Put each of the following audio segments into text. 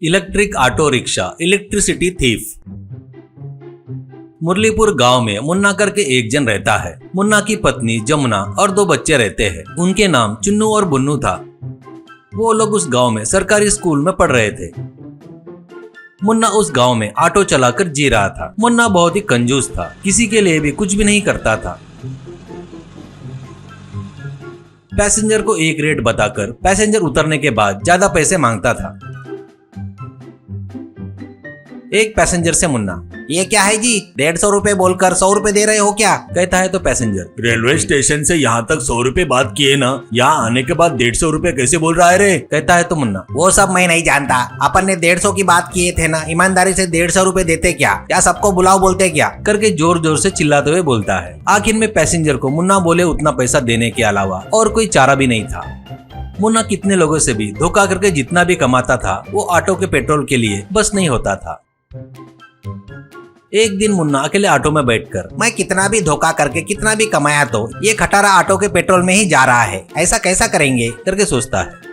Electric auto rickshaw, electricity thief. Muralipur गांव में मुन्ना करके एक जन रहता है। मुन्ना की पत्नी जमुना और 2 बच्चे रहते हैं। उनके नाम चुन्नू और बुन्नू था। वो लोग उस गांव में सरकारी स्कूल में पढ़ रहे थे। मुन्ना उस गांव में ऑटो चलाकर जी रहा था। मुन्ना बहुत ही कंजूस था, किसी के लिए भी कुछ भी नहीं करता था। पैसेंजर को एक रेट बताकर पैसेंजर उतरने के बाद ज्यादा पैसे मांगता था। एक पैसेंजर से मुन्ना, ये क्या है जी, 150 रुपए बोलकर 100 रुपए दे रहे हो क्या? कहता है तो पैसेंजर, रेलवे स्टेशन से यहाँ तक 100 रुपए बात किए ना, यहाँ आने के बाद 150 रुपए कैसे बोल रहा है रे? कहता है तो मुन्ना, वो सब मैं नहीं जानता, अपन ने 150 की बात किए थे ना, ईमानदारी से 150 रुपए देते क्या सबको बुलाओ बोलते क्या? करके जोर जोर से चिल्लाते हुए बोलता है। आखिर में पैसेंजर को मुन्ना बोले उतना पैसा देने के अलावा और कोई चारा भी नहीं था। मुन्ना कितने लोगों से भी धोखा करके जितना भी कमाता था वो ऑटो के पेट्रोल के लिए बस नहीं होता था। एक दिन मुन्ना अकेले ऑटो में बैठकर, मैं कितना भी धोखा करके कितना भी कमाया तो ये खटारा ऑटो के पेट्रोल में ही जा रहा है, ऐसा कैसा करेंगे करके सोचता है।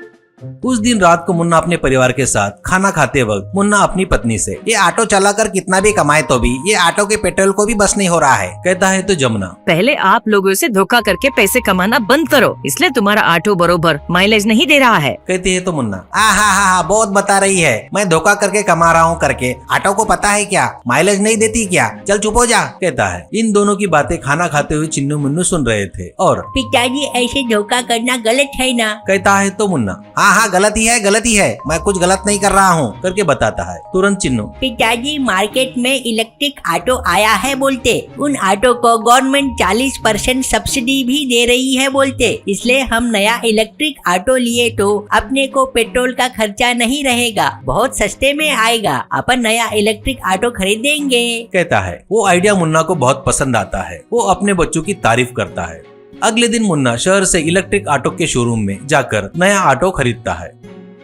उस दिन रात को मुन्ना अपने परिवार के साथ खाना खाते वक्त मुन्ना अपनी पत्नी से, ये ऑटो चलाकर कितना भी कमाए तो भी ये ऑटो के पेट्रोल को भी बस नहीं हो रहा है। कहता है तो जमुना, पहले आप लोगों से धोखा करके पैसे कमाना बंद करो, इसलिए तुम्हारा ऑटो बरोबर माइलेज नहीं दे रहा है। कहती है तो मुन्ना, हाँ, बहुत बता रही है, मैं धोखा करके कमा रहा हूँ करके, ऑटो को पता है क्या माइलेज नहीं देती क्या, चल चुप हो जा। कहता है। इन दोनों की बातें खाना खाते हुए चिन्नू मुन्नू सुन रहे थे और पिताजी ऐसे धोखा करना गलत है ना? कहता है तो मुन्ना, हाँ गलती है, मैं कुछ गलत नहीं कर रहा हूँ करके बताता है। तुरंत चिन्नू, पिताजी मार्केट में इलेक्ट्रिक ऑटो आया है बोलते, उन ऑटो को गवर्नमेंट 40% सब्सिडी भी दे रही है बोलते, इसलिए हम नया इलेक्ट्रिक ऑटो लिए तो अपने को पेट्रोल का खर्चा नहीं रहेगा, बहुत सस्ते में आएगा, अपन नया इलेक्ट्रिक ऑटो खरीदेंगे। कहता है। वो आइडिया मुन्ना को बहुत पसंद आता है। वो अपने बच्चों की तारीफ करता है। अगले दिन मुन्ना शहर से इलेक्ट्रिक ऑटो के शोरूम में जाकर नया ऑटो खरीदता है।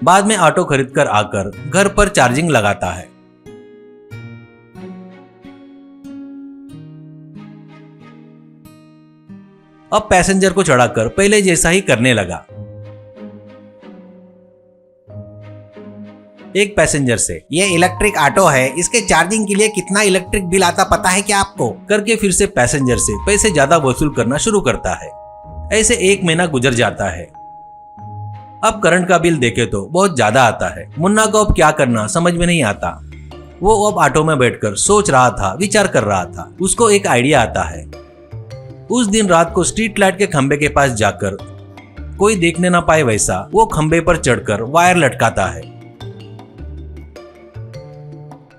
बाद में ऑटो खरीदकर आकर घर पर चार्जिंग लगाता है। अब पैसेंजर को चढ़ाकर पहले जैसा ही करने लगा। एक पैसेंजर से, ये इलेक्ट्रिक ऑटो है, इसके चार्जिंग के लिए कितना इलेक्ट्रिक बिल आता पता है क्या आपको? करके फिर से पैसेंजर से पैसे ज्यादा वसूल करना शुरू करता है। ऐसे 1 महीना गुजर जाता है। अब करंट का बिल देखे तो बहुत ज्यादा आता है। मुन्ना को अब क्या करना समझ में नहीं आता। वो अब ऑटो में बैठकर सोच रहा था, विचार कर रहा था। उसको एक आइडिया आता है। उस दिन रात को स्ट्रीट लाइट के खंबे के पास जाकर कोई देखने ना पाए वैसा वो खंबे पर चढ़कर वायर लटकाता है।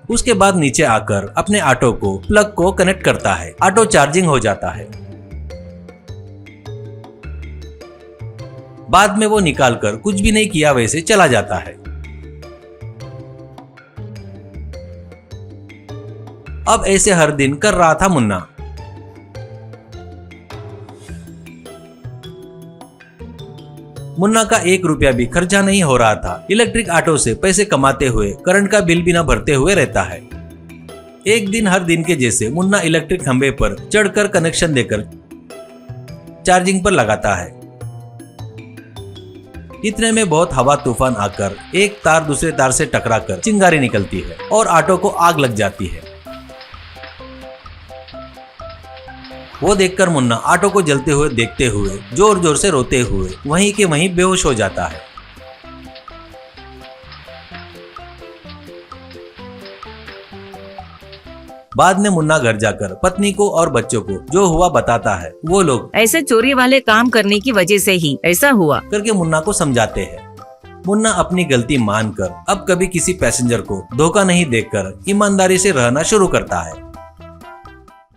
उसके बाद नीचे आकर अपने ऑटो को प्लग को कनेक्ट करता है। ऑटो चार्जिंग हो जाता है। बाद में वो निकालकर कुछ भी नहीं किया वैसे चला जाता है। अब ऐसे हर दिन कर रहा था मुन्ना। मुन्ना का 1 रुपया भी खर्चा नहीं हो रहा था। इलेक्ट्रिक ऑटो से पैसे कमाते हुए करंट का बिल भी न भरते हुए रहता है। एक दिन हर दिन के जैसे मुन्ना इलेक्ट्रिक खंबे पर चढ़कर कनेक्शन देकर चार्जिंग पर लगाता है। इतने में बहुत हवा तूफान आकर एक तार दूसरे तार से टकराकर चिंगारी निकलती है और ऑटो को आग लग जाती है। वो देखकर मुन्ना ऑटो को जलते हुए देखते हुए जोर जोर से रोते हुए वहीं के वहीं बेहोश हो जाता है। बाद में मुन्ना घर जाकर पत्नी को और बच्चों को जो हुआ बताता है। वो लोग ऐसे चोरी वाले काम करने की वजह से ही ऐसा हुआ करके मुन्ना को समझाते हैं। मुन्ना अपनी गलती मानकर अब कभी किसी पैसेंजर को धोखा नहीं देकर ईमानदारी से रहना शुरू करता है।